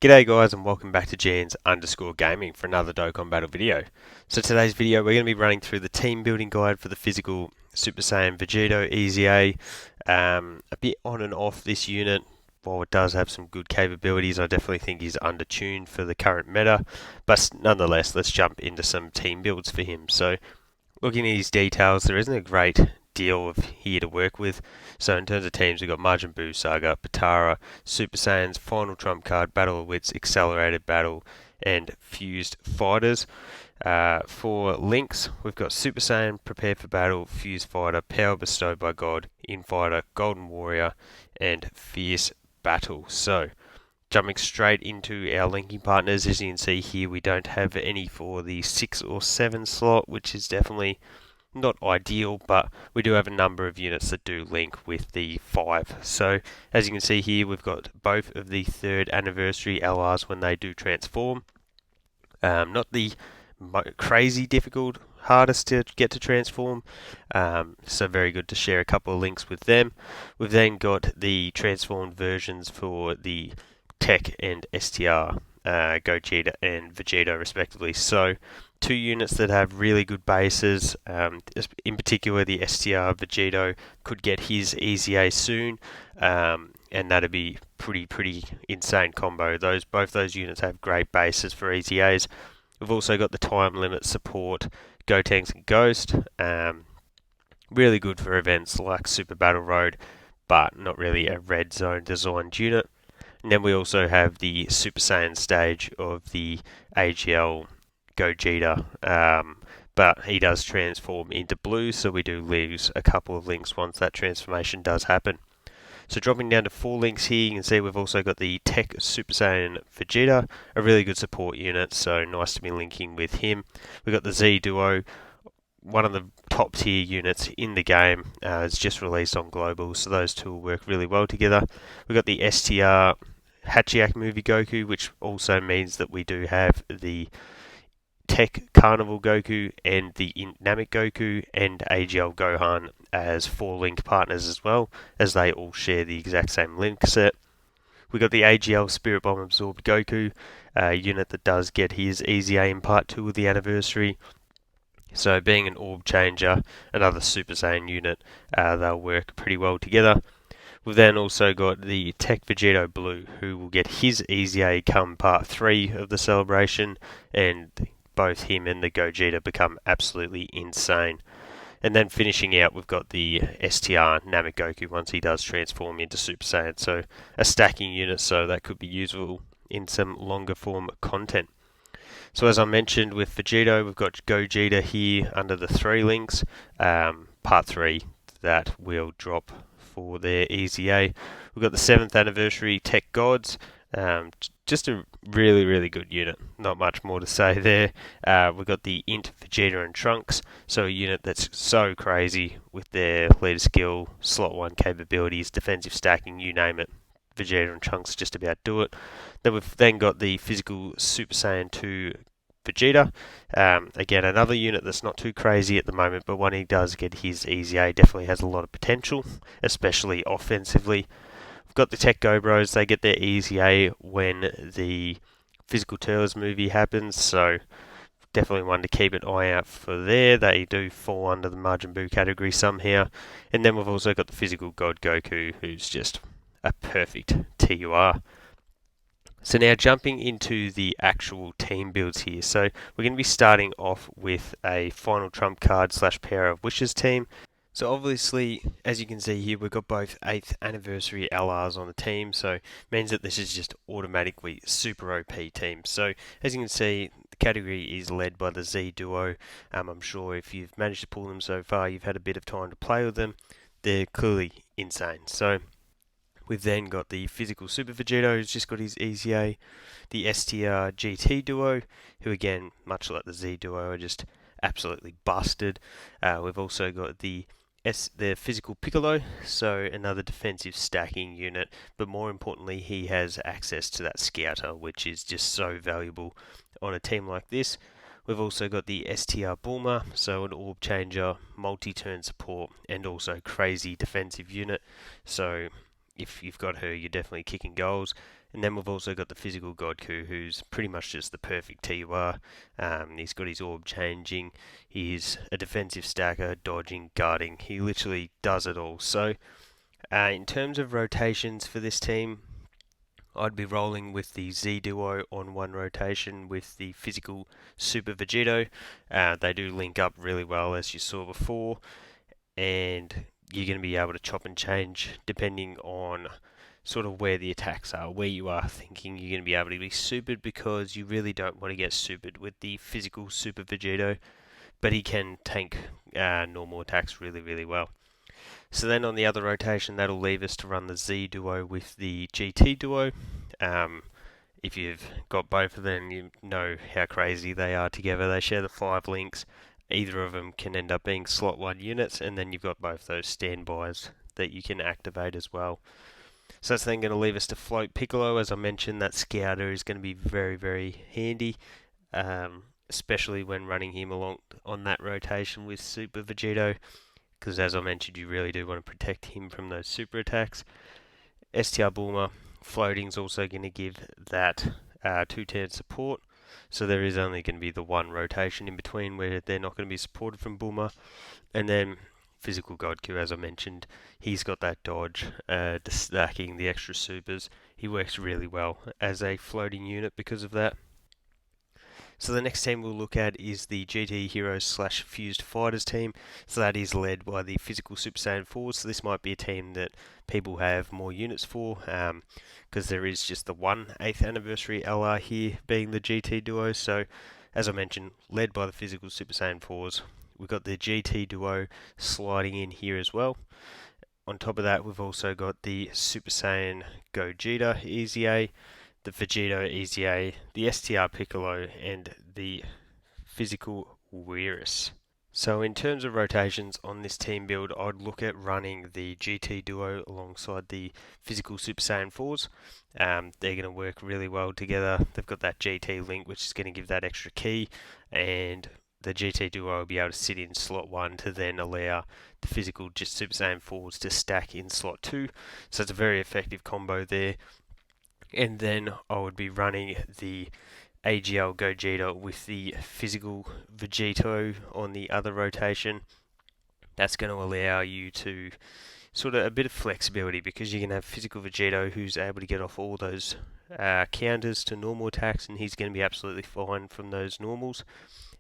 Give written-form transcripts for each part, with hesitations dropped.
G'day guys and welcome back to Jans_Gaming for another Dokkan Battle video. So today's video we're going to be running through the team building guide for the physical Super Saiyan Vegito EZA. A bit on and off this unit. While it does have some good capabilities, I definitely think he's undertuned for the current meta. But nonetheless, let's jump into some team builds for him. So looking at his details, there isn't a great deal of here to work with. So in terms of teams, we've got Majin Buu Saga, Patara, Super Saiyans, Final Trump Card, Battle of Wits, Accelerated Battle, and Fused Fighters. For links, we've got Super Saiyan, Prepare for Battle, Fused Fighter, Power Bestowed by God, Infighter, Golden Warrior, and Fierce Battle. So jumping straight into our linking partners, as you can see here, we don't have any for the 6 or 7 slot, which is definitely not ideal, but we do have a number of units that do link with the 5. So as you can see here, we've got both of the 3rd anniversary LRs when they do transform. Not the crazy difficult, hardest to get to transform, so very good to share a couple of links with them. We've then got the transformed versions for the Tech and STR, Gogeta and Vegeta respectively. So 2 units that have really good bases. In particular, the STR Vegito could get his EZA soon, and that'd be pretty insane combo. Both those units have great bases for EZAs. We've also got the time limit support, Gotenks and Ghost. Really good for events like Super Battle Road, but not really a red zone designed unit. And then we also have the Super Saiyan stage of the AGL Gogeta, but he does transform into blue, so we do lose a couple of links once that transformation does happen. So dropping down to 4 links here, you can see we've also got the Tech Super Saiyan Vegeta, a really good support unit, so nice to be linking with him. We've got the Z Duo, one of the top tier units in the game. It's just released on Global, so those two will work really well together. We've got the STR Hachiak Movie Goku, which also means that we do have the Tech Carnival Goku and the Namek Goku and AGL Gohan as 4 link partners as well, as they all share the exact same link set. We got the AGL Spirit Bomb Absorbed Goku, a unit that does get his EZA in Part 2 of the anniversary. So being an orb changer, another Super Saiyan unit, they'll work pretty well together. We've then also got the Tech Vegito Blue, who will get his EZA come Part 3 of the celebration, and both him and the Gogeta become absolutely insane. And then finishing out, we've got the STR Namek Goku once he does transform into Super Saiyan. So a stacking unit, so that could be useful in some longer form content. So as I mentioned with Vegito, we've got Gogeta here under the 3 links, Part 3 that will drop for their EZA. We've got the 7th anniversary Tech Gods, just a really good unit, not much more to say there. We've got the Int Vegeta and Trunks, so a unit that's so crazy with their leader skill, slot 1 capabilities, defensive stacking, you name it. Vegeta and Trunks just about do it. Then we've then got the physical Super Saiyan 2 Vegeta. Again, another unit that's not too crazy at the moment, but when he does get his EZA, definitely has a lot of potential, especially offensively. We've got the Tech Go Bros, they get their EZA when the Physical Turtles movie happens, so definitely one to keep an eye out for there. They do fall under the Majin Buu category somehow. And then we've also got the Physical God Goku, who's just a perfect TUR. So now jumping into the actual team builds here. So we're going to be starting off with a Final Trump Card / Pair of Wishes team. So obviously, as you can see here, we've got both 8th anniversary LRs on the team, so it means that this is just automatically super OP team. So as you can see, the category is led by the Z Duo. I'm sure if you've managed to pull them so far, you've had a bit of time to play with them. They're clearly insane. So we've then got the physical Super Vegito, who's just got his EZA, the STR GT Duo, who again, much like the Z Duo, are just absolutely busted. We've also got the physical Piccolo, so another defensive stacking unit, but more importantly, he has access to that Scouter, which is just so valuable on a team like this. We've also got the STR Bulma, so an orb changer, multi-turn support, and also crazy defensive unit. So if you've got her, you're definitely kicking goals. And then we've also got the physical Godku, who's pretty much just the perfect TUR. He's got his orb changing, he's a defensive stacker, dodging, guarding, he literally does it all. So in terms of rotations for this team, I'd be rolling with the Z Duo on one rotation with the physical Super Vegito. They do link up really well, as you saw before, and you're going to be able to chop and change depending on sort of where the attacks are, where you are thinking you're going to be able to be supered, because you really don't want to get supered with the physical Super Vegito, but he can tank normal attacks really, really well. So then on the other rotation, that'll leave us to run the Z Duo with the GT Duo. If you've got both of them, you know how crazy they are together. They share the 5 links. Either of them can end up being slot 1 units, and then you've got both those standbys that you can activate as well. So that's then going to leave us to float Piccolo. As I mentioned, that Scouter is going to be very, very handy, especially when running him along on that rotation with Super Vegito, because as I mentioned, you really do want to protect him from those super attacks. STR Bulma floating is also going to give that 2-turn support, so there is only going to be the one rotation in between where they're not going to be supported from Bulma. And then physical Godku, as I mentioned, he's got that dodge, stacking the extra supers. He works really well as a floating unit because of that. So the next team we'll look at is the GT Heroes / Fused Fighters team. So that is led by the physical Super Saiyan 4s. So this might be a team that people have more units for, because there is just the 8th anniversary LR here, being the GT Duo. So as I mentioned, led by the physical Super Saiyan 4s. We've got the GT Duo sliding in here as well. On top of that, we've also got the Super Saiyan Gogeta EZA, the Vegito EZA, the STR Piccolo, and the physical Wits. So in terms of rotations on this team build, I'd look at running the GT Duo alongside the physical Super Saiyan 4s. They're going to work really well together. They've got that GT link, which is going to give that extra key, and the GT Duo will be able to sit in slot 1 to then allow the physical just Super Saiyan 4s to stack in slot 2. So it's a very effective combo there. And then I would be running the AGL Gogeta with the physical Vegito on the other rotation. That's going to allow you to sort of a bit of flexibility, because you can have physical Vegito who's able to get off all those counters to normal attacks, and he's going to be absolutely fine from those normals.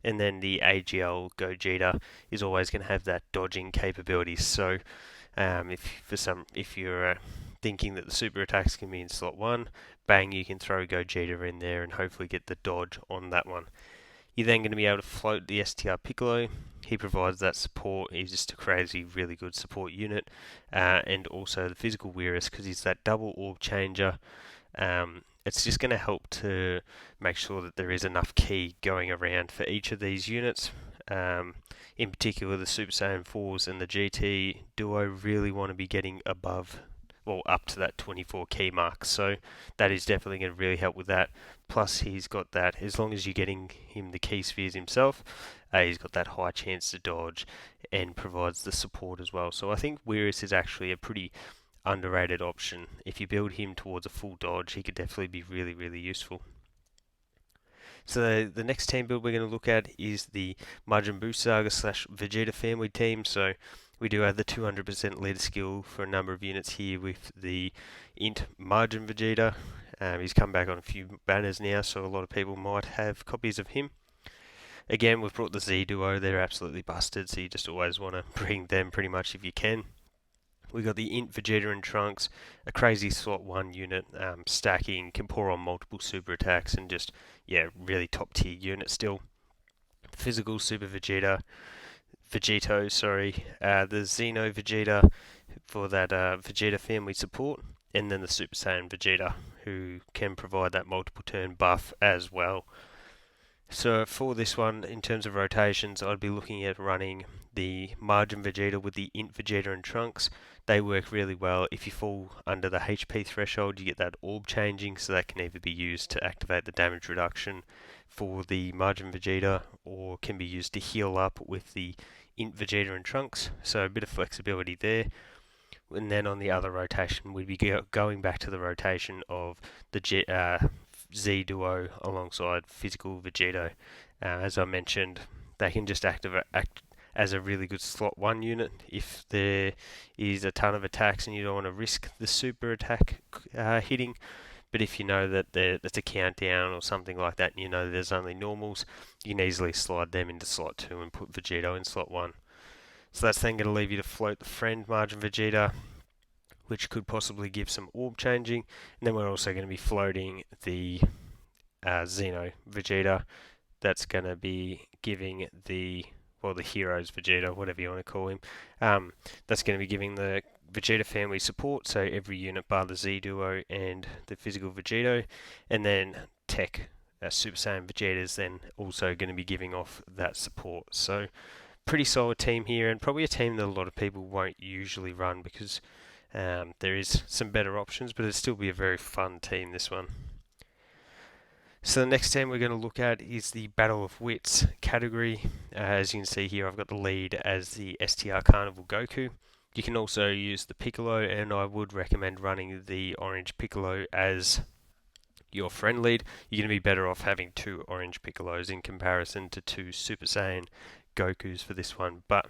And then the AGL Gogeta is always going to have that dodging capability. So if you're thinking that the super attacks can be in slot 1, bang, you can throw Gogeta in there and hopefully get the dodge on that one. You're then going to be able to float the STR Piccolo. He provides that support. He's just a crazy, really good support unit. And also the physical Wits, because he's that double orb changer. It's just going to help to make sure that there is enough ki going around for each of these units. In particular, the Super Saiyan 4s and the GT Duo really want to be getting up to that 24 ki mark. So that is definitely going to really help with that. Plus, he's got that, as long as you're getting him the ki spheres himself, he's got that high chance to dodge and provides the support as well. So I think Wits is actually a pretty underrated option. If you build him towards a full dodge, he could definitely be really, really useful. So the next team build we're going to look at is the Majin Buu Saga / Vegeta Family team. So we do have the 200% leader skill for a number of units here with the Int Majin Vegeta. He's come back on a few banners now, so a lot of people might have copies of him. Again, we've brought the Z Duo. They're absolutely busted, so you just always want to bring them pretty much if you can. We got the Int Vegeta and Trunks, a crazy slot 1 unit, stacking, can pour on multiple super attacks, and just, really top tier unit still. Physical Super Vegito, the Xeno Vegeta for that Vegeta Family support, and then the Super Saiyan Vegeta, who can provide that multiple turn buff as well. So for this one, in terms of rotations, I'd be looking at running the Majin Vegeta with the Int Vegeta and Trunks. They work really well. If you fall under the HP threshold, you get that orb changing, so that can either be used to activate the damage reduction for the Majin Vegeta, or can be used to heal up with the Int Vegeta and Trunks. So a bit of flexibility there. And then on the other rotation, we'd be going back to the rotation of the Z Duo alongside Physical Vegito. As I mentioned, they can just act as a really good slot 1 unit if there is a ton of attacks and you don't want to risk the super attack hitting. But if you know that that's a countdown or something like that, and you know there's only normals, you can easily slide them into slot 2 and put Vegito in slot 1. So that's then going to leave you to float the friend Margin Vegeta, which could possibly give some orb changing. And then we're also going to be floating the Xeno Vegeta. That's going to be giving the Heroes Vegeta, whatever you want to call him. That's going to be giving the Vegeta Family support, so every unit bar the Z Duo and the Physical Vegito. And then Tech Super Saiyan Vegeta is then also going to be giving off that support. So pretty solid team here, and probably a team that a lot of people won't usually run because there is some better options, but it'll still be a very fun team, this one. So the next team we're going to look at is the Battle of Wits category. As you can see here, I've got the lead as the STR Carnival Goku. You can also use the Piccolo, and I would recommend running the Orange Piccolo as your friend lead. You're going to be better off having 2 Orange Piccolos in comparison to 2 Super Saiyan Gokus for this one. But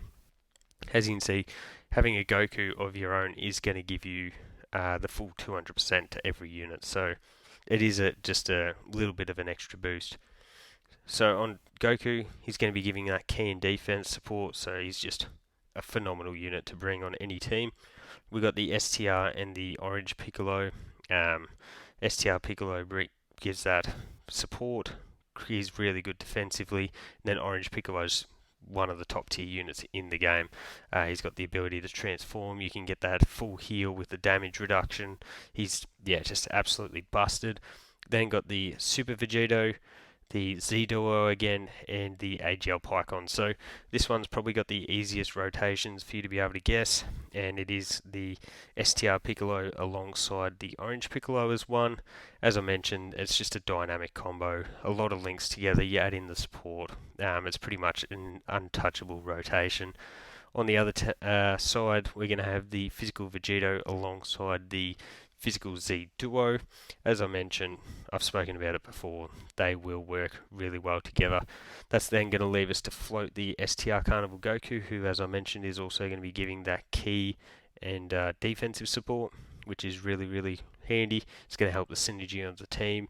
as you can see, having a Goku of your own is going to give you the full 200% to every unit. So it is just a little bit of an extra boost. So on Goku, he's going to be giving that key and defense support, so he's just a phenomenal unit to bring on any team. We've got the STR and the Orange Piccolo. STR Piccolo gives that support. He's really good defensively. And then Orange Piccolo's one of the top tier units in the game. He's got the ability to transform. You can get that full heal with the damage reduction. He's just absolutely busted. Then got the Super Vegito, the Z Duo again, and the AGL Pycon. So this one's probably got the easiest rotations for you to be able to guess, and it is the STR Piccolo alongside the Orange Piccolo as one. As I mentioned, it's just a dynamic combo. A lot of links together, you add in the support. It's pretty much an untouchable rotation. On the other side, we're going to have the Physical Vegito alongside the Physical Z Duo. As I mentioned, I've spoken about it before, they will work really well together. That's then going to leave us to float the STR Carnival Goku, who, as I mentioned, is also going to be giving that key and defensive support, which is really, really handy. It's going to help the synergy of the team.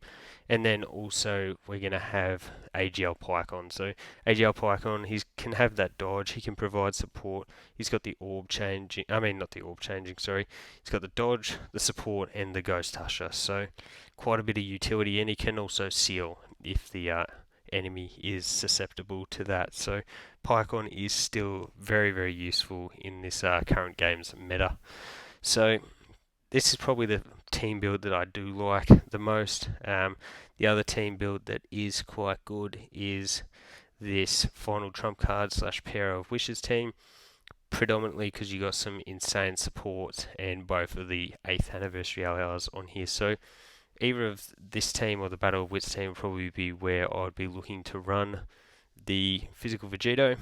And then also we're going to have AGL Pycon. So AGL Pycon, he can have that dodge, he can provide support. He's got the orb changing, not the orb changing, sorry. He's got the dodge, the support, and the Ghost Usher. So quite a bit of utility, and he can also seal if the enemy is susceptible to that. So Pycon is still very, very useful in this current game's meta. So this is probably the team build that I do like the most. The other team build that is quite good is this Final Trump Card / Pair of Wishes team, predominantly because you got some insane support and both of the 8th anniversary LRs on here. So either of this team or the Battle of Wits team would probably be where I'd be looking to run the Physical Vegito,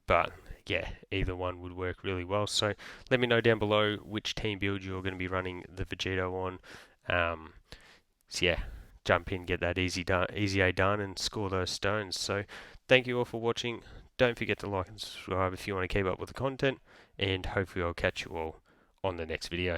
but yeah, either one would work really well. So let me know down below which team build you're going to be running the Vegito on. So yeah, jump in, get that EZA done, and score those stones. So thank you all for watching. Don't forget to like and subscribe if you want to keep up with the content, and hopefully I'll catch you all on the next video.